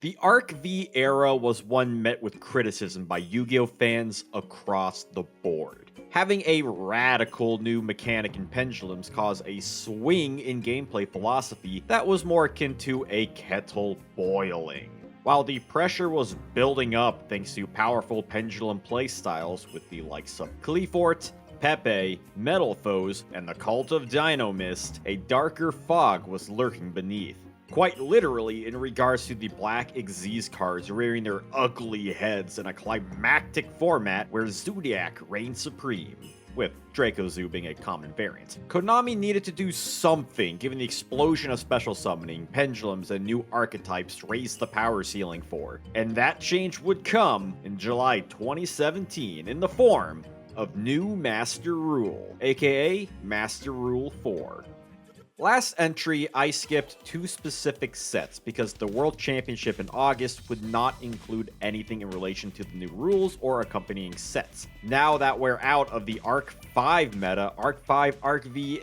The Arc V era was one met with criticism by Yu-Gi-Oh fans across the board. Having a radical new mechanic in pendulums caused a swing in gameplay philosophy that was more akin to a kettle boiling. While the pressure was building up thanks to powerful pendulum playstyles with the likes of Cleafort, Pepe, Metal Foes, and the Cult of Dino Mist, a darker fog was lurking beneath. Quite literally in regards to the Black Xyz cards rearing their ugly heads in a climactic format where Zodiac reigned supreme, with Draco Zoo being a common variant. Konami needed to do something given the explosion of special summoning, pendulums, and new archetypes raised the power ceiling for, and that change would come in July 2017 in the form of New Master Rule, aka Master Rule 4. Last entry, I skipped two specific sets because the World Championship in August would not include anything in relation to the new rules or accompanying sets. Now that we're out of the Arc 5 meta, Arc 5, Arc V,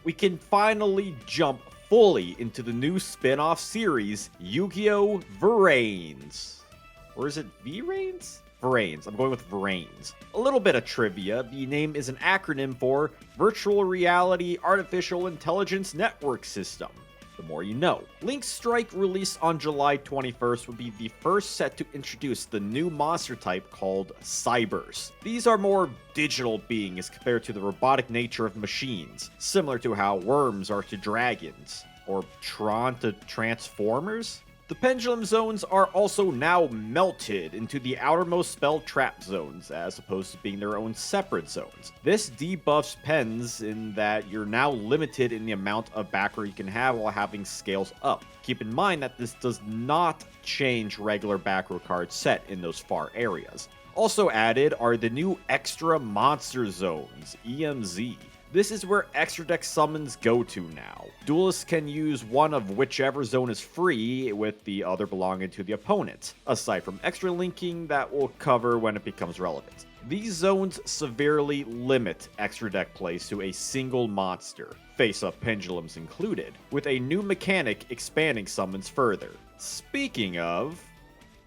we can finally jump fully into the new spin-off series, Yu-Gi-Oh! Varaines. Or is it V-Rains? Varaines. I'm going with Varaines. A little bit of trivia. The name is an acronym for Virtual Reality Artificial Intelligence Network System. The more you know. Link Strike, released on July 21st, would be the first set to introduce the new monster type called Cybers. These are more digital beings compared to the robotic nature of machines, similar to how worms are to dragons, or Tron to Transformers? The pendulum zones are also now melted into the outermost spell trap zones, as opposed to being their own separate zones. This debuffs pens in that you're now limited in the amount of backer you can have while having scales up. Keep in mind that this does not change regular back row cards set in those far areas. Also added are the new extra monster zones, EMZ. This is where extra deck summons go to now. Duelists can use one of whichever zone is free, with the other belonging to the opponent, aside from extra linking that we'll cover when it becomes relevant. These zones severely limit extra deck plays to a single monster, face-up pendulums included, with a new mechanic expanding summons further. Speaking of,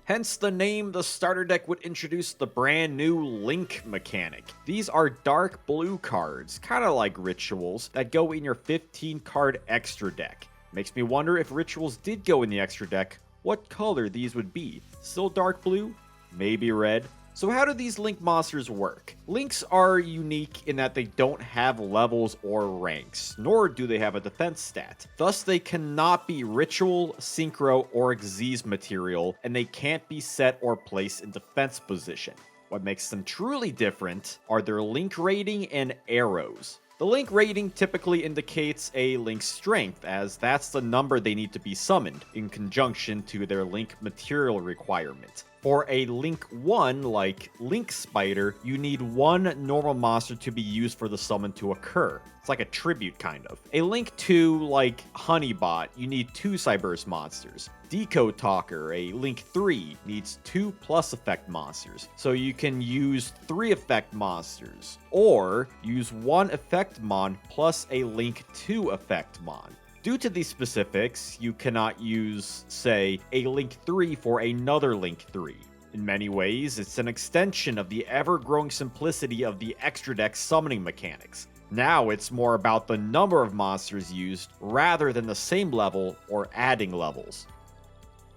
hence the name, the starter deck would introduce the brand new Link mechanic. These are dark blue cards, kinda like Rituals, that go in your 15 card extra deck. Makes me wonder if Rituals did go in the extra deck, what color these would be. Still dark blue? Maybe red? So how do these Link monsters work? Links are unique in that they don't have levels or ranks, nor do they have a defense stat. Thus, they cannot be Ritual, Synchro, or Xyz material, and they can't be set or placed in defense position. What makes them truly different are their Link rating and arrows. The Link rating typically indicates a Link's strength, as that's the number they need to be summoned, in conjunction to their Link material requirement. For a Link 1, like Link Spider, you need one normal monster to be used for the summon to occur. It's like a tribute, kind of. A Link 2, like Honeybot, you need 2 Cyberse monsters. Decode Talker, a Link 3, needs 2 plus effect monsters, so you can use 3 effect monsters, or use 1 effect mon plus a Link 2 effect mon. Due to these specifics, you cannot use, say, a Link 3 for another Link 3. In many ways, it's an extension of the ever-growing simplicity of the extra deck summoning mechanics. Now it's more about the number of monsters used rather than the same level or adding levels.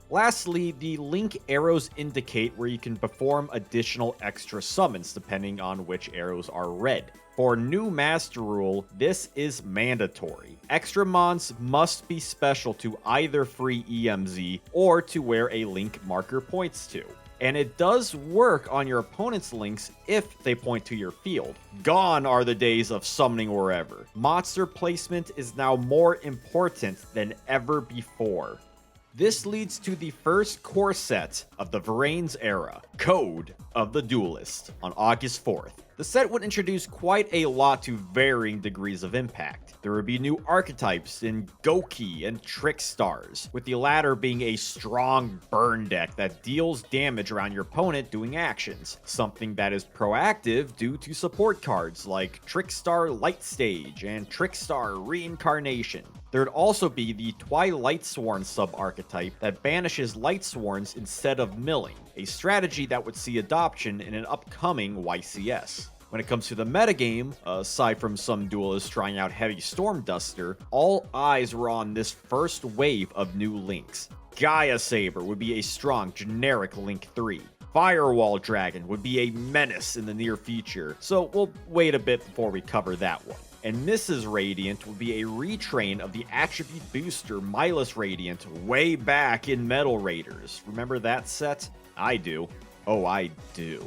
Lastly, the Link arrows indicate where you can perform additional extra summons depending on which arrows are red. For New Master Rule, this is mandatory. Extra mons must be special to either free EMZ or to where a Link marker points to. And it does work on your opponent's links if they point to your field. Gone are the days of summoning wherever. Monster placement is now more important than ever before. This leads to the first core set of the Varaines era, Code of the Duelist, on August 4th. The set would introduce quite a lot to varying degrees of impact. There would be new archetypes in Goki and Trickstars, with the latter being a strong burn deck that deals damage around your opponent doing actions, something that is proactive due to support cards like Trickstar Light Stage and Trickstar Reincarnation. There'd also be the Twilight-Sworn sub-archetype that banishes Lightsworns instead of milling, a strategy that would see adoption in an upcoming YCS. When it comes to the metagame, aside from some duelists trying out Heavy Storm Duster, all eyes were on this first wave of new links. Gaia Saber would be a strong, generic Link 3. Firewall Dragon would be a menace in the near future, so we'll wait a bit before we cover that one. And Mrs. Radiant would be a retrain of the attribute booster Milas Radiant way back in Metal Raiders. Remember that set? I do. Oh, I do.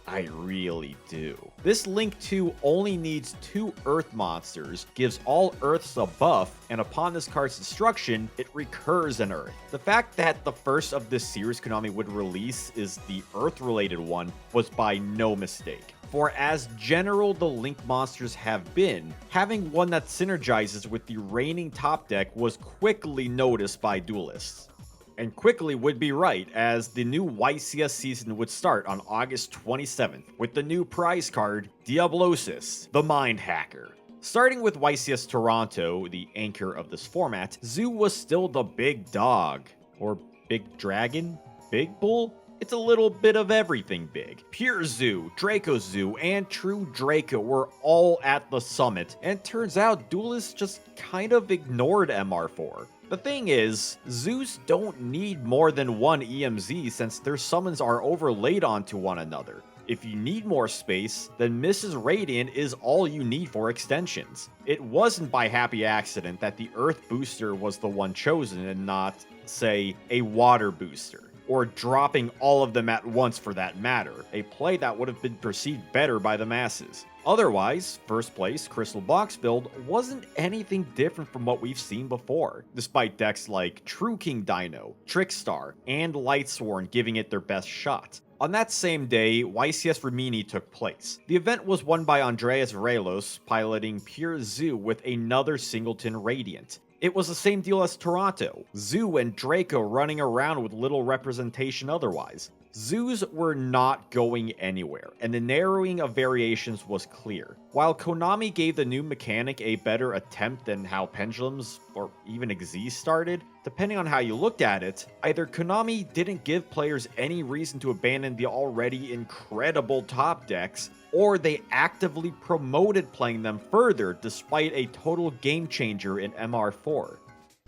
I really do. This Link 2 only needs 2 Earth monsters, gives all Earths a buff, and upon this card's destruction, it recurs an Earth. The fact that the first of this series Konami would release is the Earth-related one was by no mistake. For as general the Link monsters have been, having one that synergizes with the reigning top deck was quickly noticed by duelists. And quickly would be right, as the new YCS season would start on August 27th with the new prize card, Diablosis, the Mind Hacker. Starting with YCS Toronto, the anchor of this format, Zoo was still the big dog. Or big dragon? Big bull? It's a little bit of everything big. Pure Zoo, Draco Zoo, and True Draco were all at the summit, and it turns out duelists just kind of ignored MR4. The thing is, Zoos don't need more than one EMZ since their summons are overlaid onto one another. If you need more space, then Mrs. Radiant is all you need for extensions. It wasn't by happy accident that the Earth booster was the one chosen and not, say, a Water booster. Or dropping all of them at once for that matter, a play that would have been perceived better by the masses. Otherwise, first place Crystal Box build wasn't anything different from what we've seen before, despite decks like True King Dino, Trickstar, and Lightsworn giving it their best shot. On that same day, YCS Rimini took place. The event was won by Andreas Vrelos, piloting Pure Zoo with another Singleton Radiant. It was the same deal as Toronto, Zoo and Draco running around with little representation otherwise. Zoos were not going anywhere, and the narrowing of variations was clear. While Konami gave the new mechanic a better attempt than how Pendulums, or even Xyz started, depending on how you looked at it, either Konami didn't give players any reason to abandon the already incredible top decks, or they actively promoted playing them further despite a total game changer in MR4.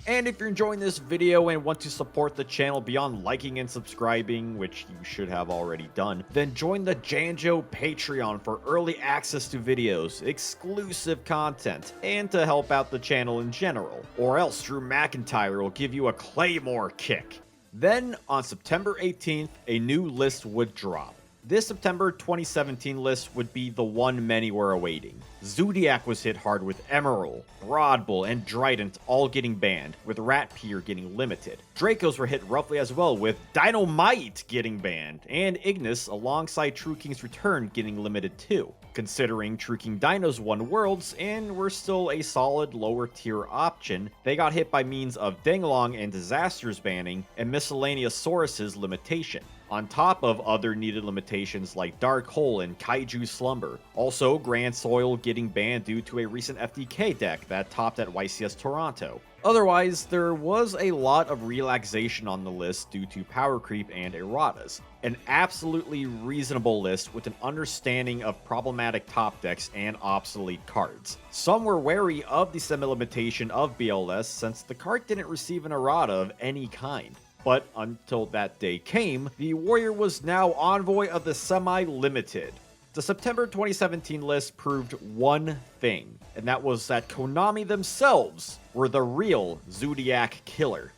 And if you're enjoying this video and want to support the channel beyond liking and subscribing, which you should have already done, then join the Janjo Patreon for early access to videos, exclusive content, and to help out the channel in general. Or else Drew McIntyre will give you a Claymore kick. Then, on September 18th, a new list would drop. This September 2017 list would be the one many were awaiting. Zodiac was hit hard with Emerald, Broadbull, and Trident all getting banned, with Ratpier getting limited. Dracos were hit roughly as well, with Dynamite getting banned, and Ignis alongside True King's Return getting limited too. Considering True King Dinos won Worlds and were still a solid lower tier option, they got hit by means of Denglong and Disasters banning and Miscellaneous Saurus's limitation, on top of other needed limitations like Dark Hole and Kaiju Slumber. Also, Grand Soil getting banned due to a recent FDK deck that topped at YCS Toronto. Otherwise, there was a lot of relaxation on the list due to power creep and erratas. An absolutely reasonable list with an understanding of problematic top decks and obsolete cards. Some were wary of the semi-limitation of BLS since the card didn't receive an errata of any kind. But until that day came, the Warrior was now Envoy of the Semi-Limited. The September 2017 list proved one thing, and that was that Konami themselves were the real Zodiac killer.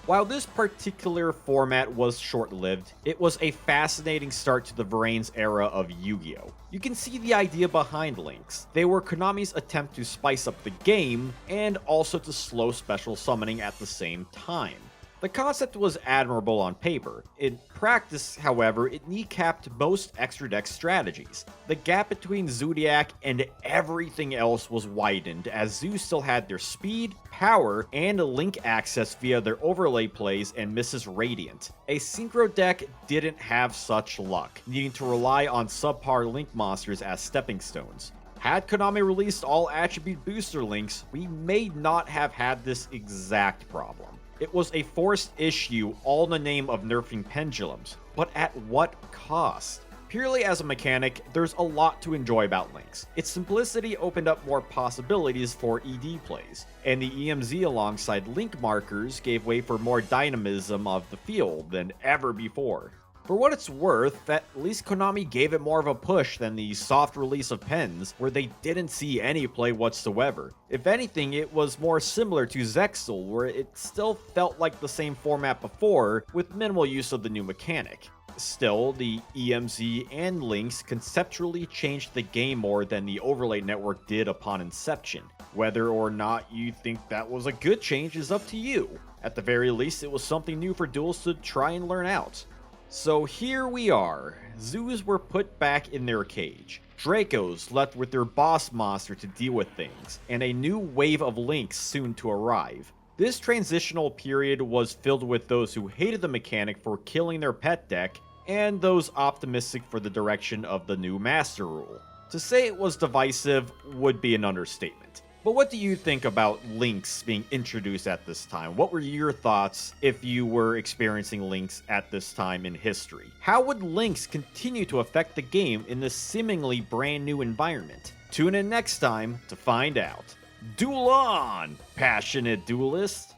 While this particular format was short-lived, it was a fascinating start to the Varane's era of Yu-Gi-Oh! You can see the idea behind links. They were Konami's attempt to spice up the game, and also to slow special summoning at the same time. The concept was admirable on paper. In practice, however, it kneecapped most extra deck strategies. The gap between Zodiac and everything else was widened, as Zeus still had their speed, power, and link access via their overlay plays and Mrs. Radiant. A synchro deck didn't have such luck, needing to rely on subpar link monsters as stepping stones. Had Konami released all attribute booster links, we may not have had this exact problem. It was a forced issue all in the name of nerfing pendulums, but at what cost? Purely as a mechanic, there's a lot to enjoy about links. Its simplicity opened up more possibilities for ED plays, and the EMZ alongside link markers gave way for more dynamism of the field than ever before. For what it's worth, at least Konami gave it more of a push than the soft release of pens, where they didn't see any play whatsoever. If anything, it was more similar to Zexal, where it still felt like the same format before, with minimal use of the new mechanic. Still, the EMZ and links conceptually changed the game more than the overlay network did upon inception. Whether or not you think that was a good change is up to you. At the very least, it was something new for duels to try and learn out. So here we are. Zoos were put back in their cage. Dracos left with their boss monster to deal with things, and a new wave of links soon to arrive. This transitional period was filled with those who hated the mechanic for killing their pet deck, and those optimistic for the direction of the new Master Rule. To say it was divisive would be an understatement. But what do you think about links being introduced at this time? What were your thoughts if you were experiencing links at this time in history? How would links continue to affect the game in this seemingly brand new environment? Tune in next time to find out. Duel on, passionate duelist!